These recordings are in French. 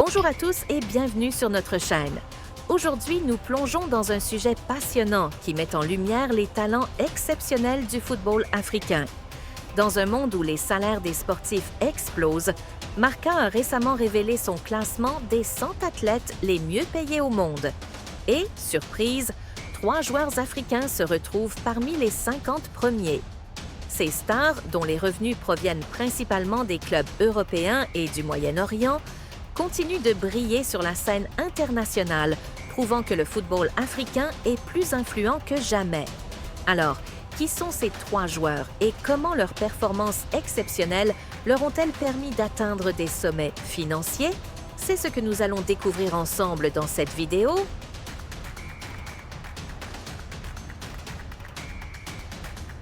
Bonjour à tous et bienvenue sur notre chaîne. Aujourd'hui, nous plongeons dans un sujet passionnant qui met en lumière les talents exceptionnels du football africain. Dans un monde où les salaires des sportifs explosent, Marca a récemment révélé son classement des 100 athlètes les mieux payés au monde. Et, surprise, 3 joueurs africains se retrouvent parmi les 50 premiers. Ces stars, dont les revenus proviennent principalement des clubs européens et du Moyen-Orient, continuent de briller sur la scène internationale, prouvant que le football africain est plus influent que jamais. Alors, qui sont ces 3 joueurs et comment leurs performances exceptionnelles leur ont-elles permis d'atteindre des sommets financiers? C'est ce que nous allons découvrir ensemble dans cette vidéo.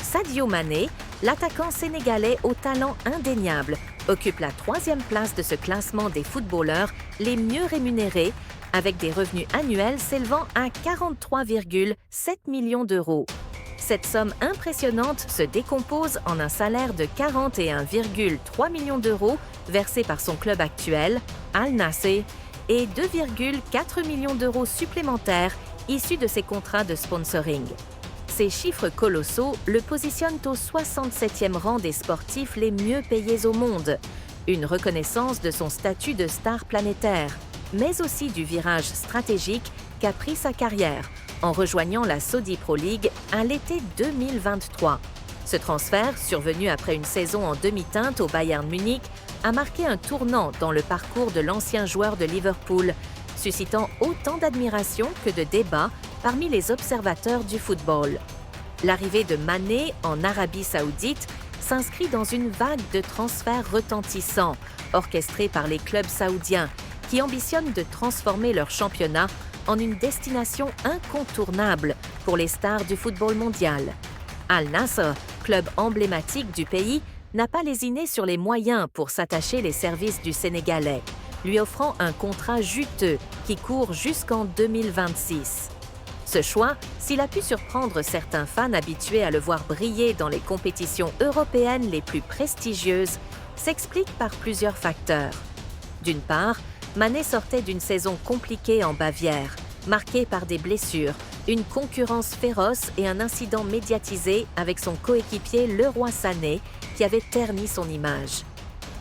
Sadio Mané, l'attaquant sénégalais au talent indéniable, occupe la 3e place de ce classement des footballeurs les mieux rémunérés, avec des revenus annuels s'élevant à 43,7 millions d'euros. Cette somme impressionnante se décompose en un salaire de 41,3 millions d'euros versé par son club actuel, Al Nassr, et 2,4 millions d'euros supplémentaires issus de ses contrats de sponsoring. Ces chiffres colossaux le positionnent au 67e rang des sportifs les mieux payés au monde, une reconnaissance de son statut de star planétaire, mais aussi du virage stratégique qu'a pris sa carrière en rejoignant la Saudi Pro League à l'été 2023. Ce transfert, survenu après une saison en demi-teinte au Bayern Munich, a marqué un tournant dans le parcours de l'ancien joueur de Liverpool, suscitant autant d'admiration que de débats parmi les observateurs du football. L'arrivée de Mané en Arabie Saoudite s'inscrit dans une vague de transferts retentissants, orchestrés par les clubs saoudiens, qui ambitionnent de transformer leur championnat en une destination incontournable pour les stars du football mondial. Al Nassr, club emblématique du pays, n'a pas lésiné sur les moyens pour s'attacher les services du Sénégalais, lui offrant un contrat juteux qui court jusqu'en 2026. Ce choix, s'il a pu surprendre certains fans habitués à le voir briller dans les compétitions européennes les plus prestigieuses, s'explique par plusieurs facteurs. D'une part, Mané sortait d'une saison compliquée en Bavière, marquée par des blessures, une concurrence féroce et un incident médiatisé avec son coéquipier Leroy Sané qui avait terni son image.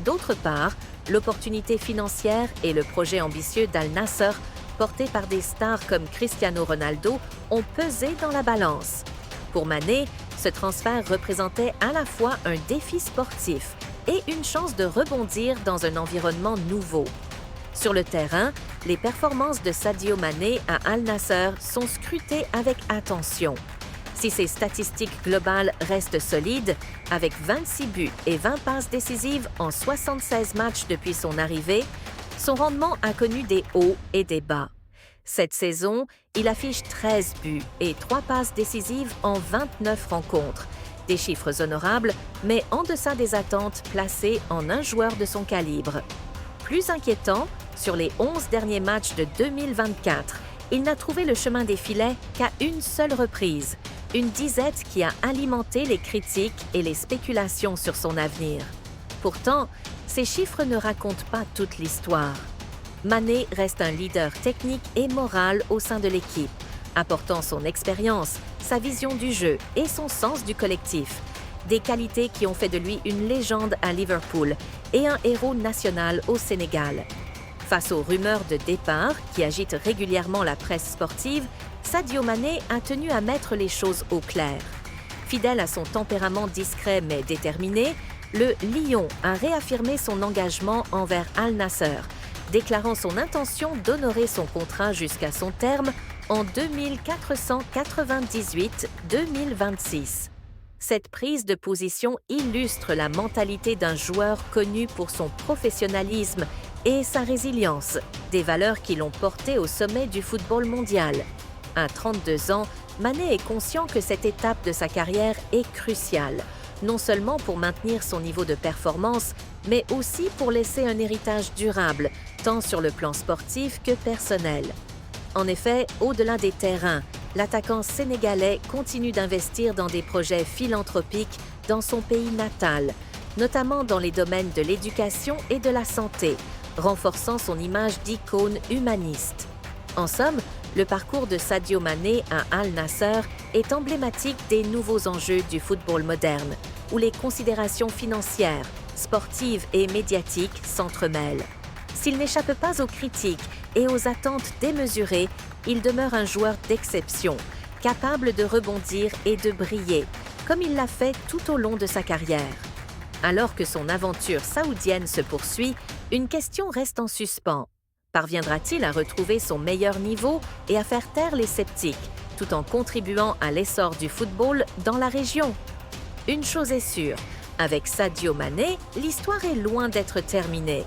D'autre part, l'opportunité financière et le projet ambitieux d'Al Nassr, porté par des stars comme Cristiano Ronaldo, ont pesé dans la balance. Pour Mané, ce transfert représentait à la fois un défi sportif et une chance de rebondir dans un environnement nouveau. Sur le terrain, les performances de Sadio Mané à Al Nassr sont scrutées avec attention. Si ses statistiques globales restent solides, avec 26 buts et 20 passes décisives en 76 matchs depuis son arrivée, son rendement a connu des hauts et des bas. Cette saison, il affiche 13 buts et 3 passes décisives en 29 rencontres. Des chiffres honorables, mais en deçà des attentes placées en un joueur de son calibre. Plus inquiétant, sur les 11 derniers matchs de 2024, il n'a trouvé le chemin des filets qu'à une seule reprise, une disette qui a alimenté les critiques et les spéculations sur son avenir. Pourtant, ces chiffres ne racontent pas toute l'histoire. Mané reste un leader technique et moral au sein de l'équipe, apportant son expérience, sa vision du jeu et son sens du collectif, des qualités qui ont fait de lui une légende à Liverpool et un héros national au Sénégal. Face aux rumeurs de départ qui agitent régulièrement la presse sportive, Sadio Mané a tenu à mettre les choses au clair. Fidèle à son tempérament discret mais déterminé, le Lion a réaffirmé son engagement envers Al Nassr, déclarant son intention d'honorer son contrat jusqu'à son terme en 2498-2026. Cette prise de position illustre la mentalité d'un joueur connu pour son professionnalisme et sa résilience, des valeurs qui l'ont porté au sommet du football mondial. À 32 ans, Mané est conscient que cette étape de sa carrière est cruciale, non seulement pour maintenir son niveau de performance, mais aussi pour laisser un héritage durable, tant sur le plan sportif que personnel. En effet, au-delà des terrains, l'attaquant sénégalais continue d'investir dans des projets philanthropiques dans son pays natal, notamment dans les domaines de l'éducation et de la santé, renforçant son image d'icône humaniste. En somme, le parcours de Sadio Mané à Al Nassr est emblématique des nouveaux enjeux du football moderne, où les considérations financières, sportives et médiatiques s'entremêlent. S'il n'échappe pas aux critiques et aux attentes démesurées, il demeure un joueur d'exception, capable de rebondir et de briller, comme il l'a fait tout au long de sa carrière. Alors que son aventure saoudienne se poursuit, une question reste en suspens. Parviendra-t-il à retrouver son meilleur niveau et à faire taire les sceptiques, tout en contribuant à l'essor du football dans la région? Une chose est sûre, avec Sadio Mané, l'histoire est loin d'être terminée.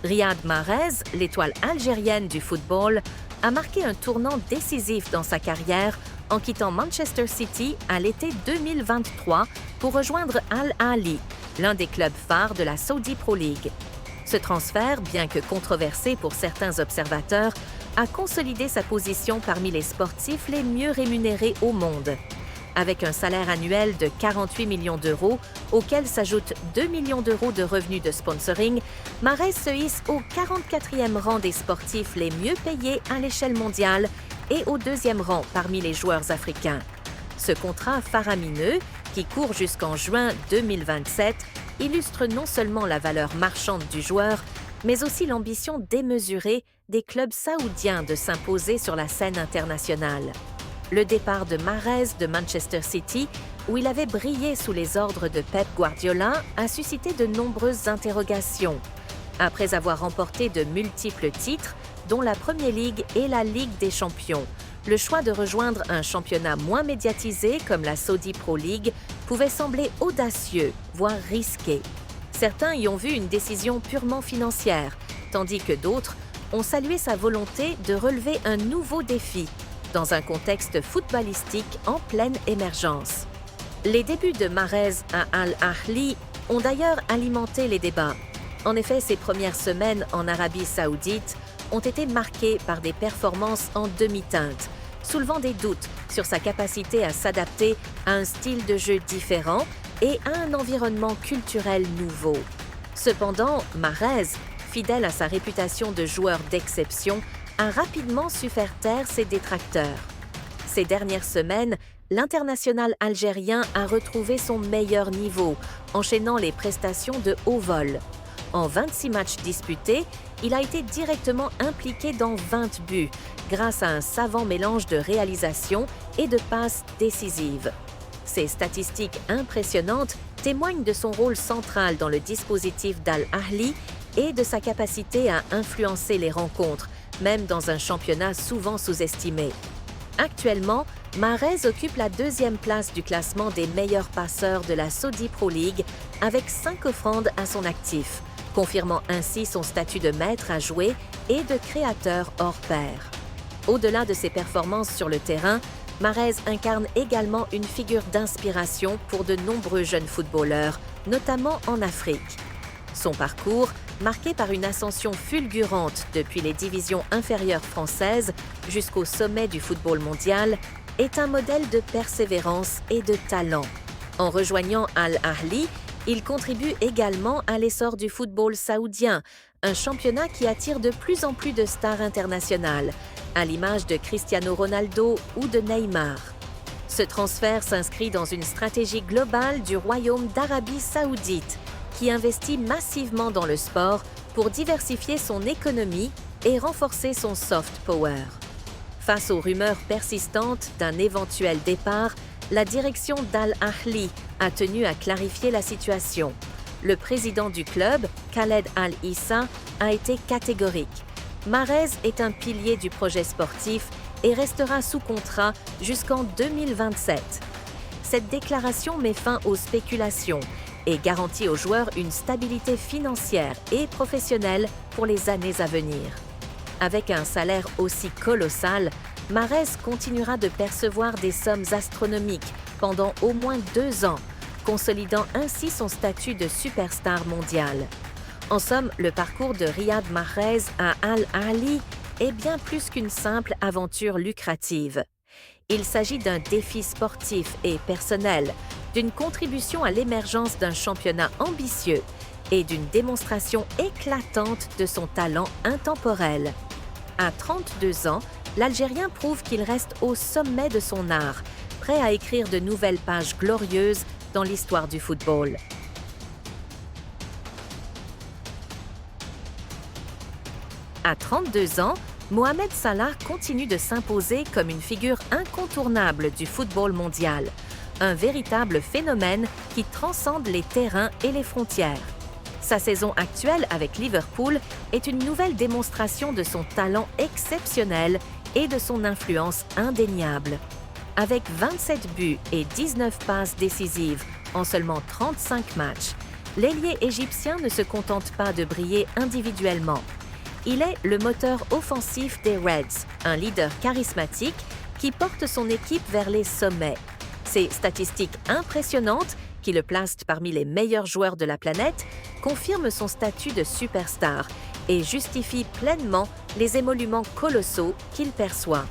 Riyad Mahrez, l'étoile algérienne du football, a marqué un tournant décisif dans sa carrière en quittant Manchester City à l'été 2023 pour rejoindre Al Ahly, l'un des clubs phares de la Saudi Pro League. Ce transfert, bien que controversé pour certains observateurs, a consolidé sa position parmi les sportifs les mieux rémunérés au monde. Avec un salaire annuel de 48 millions d'euros, auquel s'ajoutent 2 millions d'euros de revenus de sponsoring, Mahrez se hisse au 44e rang des sportifs les mieux payés à l'échelle mondiale et au 2e rang parmi les joueurs africains. Ce contrat faramineux, qui court jusqu'en juin 2027, illustre non seulement la valeur marchande du joueur, mais aussi l'ambition démesurée des clubs saoudiens de s'imposer sur la scène internationale. Le départ de Mahrez de Manchester City, où il avait brillé sous les ordres de Pep Guardiola, a suscité de nombreuses interrogations. Après avoir remporté de multiples titres, dont la Premier League et la Ligue des Champions, le choix de rejoindre un championnat moins médiatisé comme la Saudi Pro League pouvait sembler audacieux, voire risqué. Certains y ont vu une décision purement financière, tandis que d'autres ont salué sa volonté de relever un nouveau défi dans un contexte footballistique en pleine émergence. Les débuts de Mahrez à Al Ahly ont d'ailleurs alimenté les débats. En effet, ses premières semaines en Arabie Saoudite ont été marquées par des performances en demi-teinte, soulevant des doutes sur sa capacité à s'adapter à un style de jeu différent et à un environnement culturel nouveau. Cependant, Mahrez, fidèle à sa réputation de joueur d'exception, a rapidement su faire taire ses détracteurs. Ces dernières semaines, l'international algérien a retrouvé son meilleur niveau, enchaînant les prestations de haut vol. En 26 matchs disputés, il a été directement impliqué dans 20 buts, grâce à un savant mélange de réalisations et de passes décisives. Ces statistiques impressionnantes témoignent de son rôle central dans le dispositif d'Al Ahly et de sa capacité à influencer les rencontres, même dans un championnat souvent sous-estimé. Actuellement, Mahrez occupe la 2e place du classement des meilleurs passeurs de la Saudi Pro League avec 5 offrandes à son actif, confirmant ainsi son statut de maître à jouer et de créateur hors pair. Au-delà de ses performances sur le terrain, Mahrez incarne également une figure d'inspiration pour de nombreux jeunes footballeurs, notamment en Afrique. Son parcours, marqué par une ascension fulgurante depuis les divisions inférieures françaises jusqu'au sommet du football mondial, est un modèle de persévérance et de talent. En rejoignant Al Ahly, il contribue également à l'essor du football saoudien, un championnat qui attire de plus en plus de stars internationales, à l'image de Cristiano Ronaldo ou de Neymar. Ce transfert s'inscrit dans une stratégie globale du Royaume d'Arabie Saoudite, qui investit massivement dans le sport pour diversifier son économie et renforcer son soft power. Face aux rumeurs persistantes d'un éventuel départ, la direction d'Al Ahly a tenu à clarifier la situation. Le président du club, Khaled Al-Issa, a été catégorique. Mahrez est un pilier du projet sportif et restera sous contrat jusqu'en 2027. Cette déclaration met fin aux spéculations et garantit aux joueurs une stabilité financière et professionnelle pour les années à venir. Avec un salaire aussi colossal, Mahrez continuera de percevoir des sommes astronomiques pendant au moins 2 ans, consolidant ainsi son statut de superstar mondial. En somme, le parcours de Riyad Mahrez à Al Ahly est bien plus qu'une simple aventure lucrative. Il s'agit d'un défi sportif et personnel, d'une contribution à l'émergence d'un championnat ambitieux et d'une démonstration éclatante de son talent intemporel. À 32 ans, l'Algérien prouve qu'il reste au sommet de son art, prêt à écrire de nouvelles pages glorieuses dans l'histoire du football. À 32 ans, Mohamed Salah continue de s'imposer comme une figure incontournable du football mondial, un véritable phénomène qui transcende les terrains et les frontières. Sa saison actuelle avec Liverpool est une nouvelle démonstration de son talent exceptionnel et de son influence indéniable. Avec 27 buts et 19 passes décisives en seulement 35 matchs, l'ailier égyptien ne se contente pas de briller individuellement. Il est le moteur offensif des Reds, un leader charismatique qui porte son équipe vers les sommets. Ses statistiques impressionnantes, qui le placent parmi les meilleurs joueurs de la planète, confirment son statut de superstar et justifient pleinement les émoluments colossaux qu'il perçoit.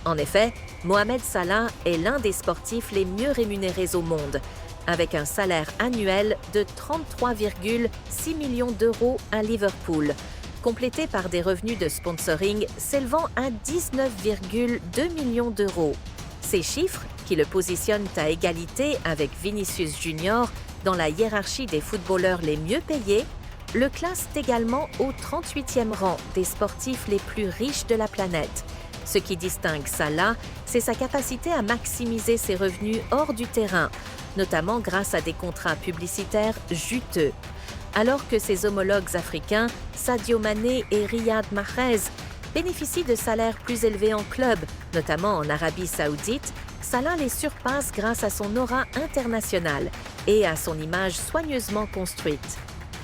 En effet, Mohamed Salah est l'un des sportifs les mieux rémunérés au monde, avec un salaire annuel de 33,6 millions d'euros à Liverpool, complété par des revenus de sponsoring s'élevant à 19,2 millions d'euros. Ces chiffres, qui le positionnent à égalité avec Vinicius Junior dans la hiérarchie des footballeurs les mieux payés, le classent également au 38e rang des sportifs les plus riches de la planète. Ce qui distingue Salah, c'est sa capacité à maximiser ses revenus hors du terrain, notamment grâce à des contrats publicitaires juteux. Alors que ses homologues africains, Sadio Mané et Riyad Mahrez, bénéficient de salaires plus élevés en club, notamment en Arabie Saoudite, Salah les surpasse grâce à son aura internationale et à son image soigneusement construite.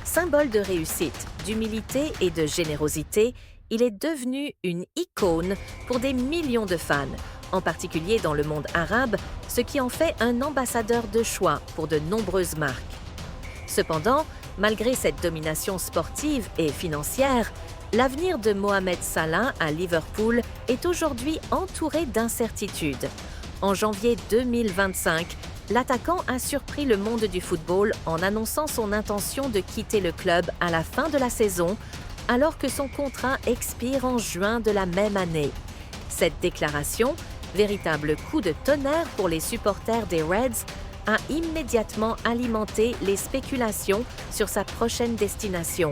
Symbole de réussite, d'humilité et de générosité, il est devenu une icône pour des millions de fans, en particulier dans le monde arabe, ce qui en fait un ambassadeur de choix pour de nombreuses marques. Cependant, malgré cette domination sportive et financière, l'avenir de Mohamed Salah à Liverpool est aujourd'hui entouré d'incertitudes. En janvier 2025, l'attaquant a surpris le monde du football en annonçant son intention de quitter le club à la fin de la saison, alors que son contrat expire en juin de la même année. Cette déclaration, véritable coup de tonnerre pour les supporters des Reds, a immédiatement alimenté les spéculations sur sa prochaine destination.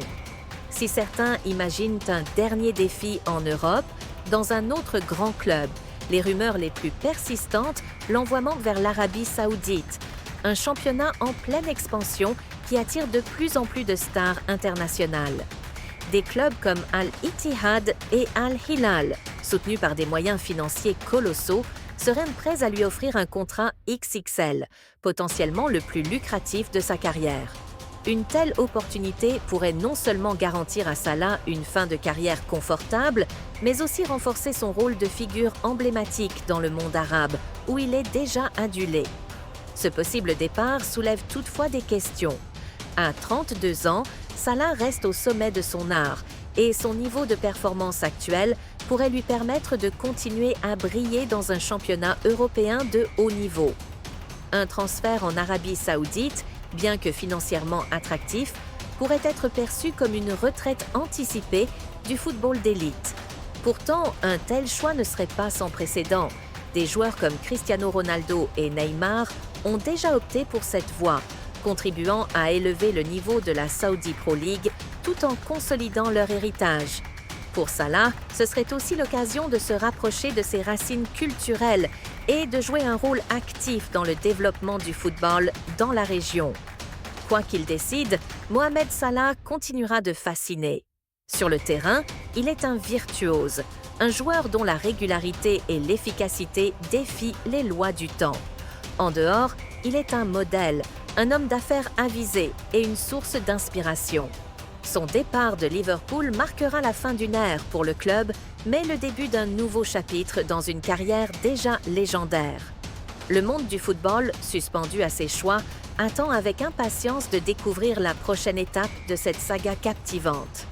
Si certains imaginent un dernier défi en Europe, dans un autre grand club, les rumeurs les plus persistantes l'envoient vers l'Arabie Saoudite, un championnat en pleine expansion qui attire de plus en plus de stars internationales. Des clubs comme Al-Ittihad et Al-Hilal, soutenus par des moyens financiers colossaux, seraient prêts à lui offrir un contrat XXL, potentiellement le plus lucratif de sa carrière. Une telle opportunité pourrait non seulement garantir à Salah une fin de carrière confortable, mais aussi renforcer son rôle de figure emblématique dans le monde arabe, où il est déjà adulé. Ce possible départ soulève toutefois des questions. À 32 ans, Salah reste au sommet de son art et son niveau de performance actuel pourrait lui permettre de continuer à briller dans un championnat européen de haut niveau. Un transfert en Arabie Saoudite, bien que financièrement attractif, pourrait être perçu comme une retraite anticipée du football d'élite. Pourtant, un tel choix ne serait pas sans précédent. Des joueurs comme Cristiano Ronaldo et Neymar ont déjà opté pour cette voie, contribuant à élever le niveau de la Saudi Pro League tout en consolidant leur héritage. Pour Salah, ce serait aussi l'occasion de se rapprocher de ses racines culturelles et de jouer un rôle actif dans le développement du football dans la région. Quoi qu'il décide, Mohamed Salah continuera de fasciner. Sur le terrain, il est un virtuose, un joueur dont la régularité et l'efficacité défient les lois du temps. En dehors, il est un modèle, un homme d'affaires avisé et une source d'inspiration. Son départ de Liverpool marquera la fin d'une ère pour le club, mais le début d'un nouveau chapitre dans une carrière déjà légendaire. Le monde du football, suspendu à ses choix, attend avec impatience de découvrir la prochaine étape de cette saga captivante.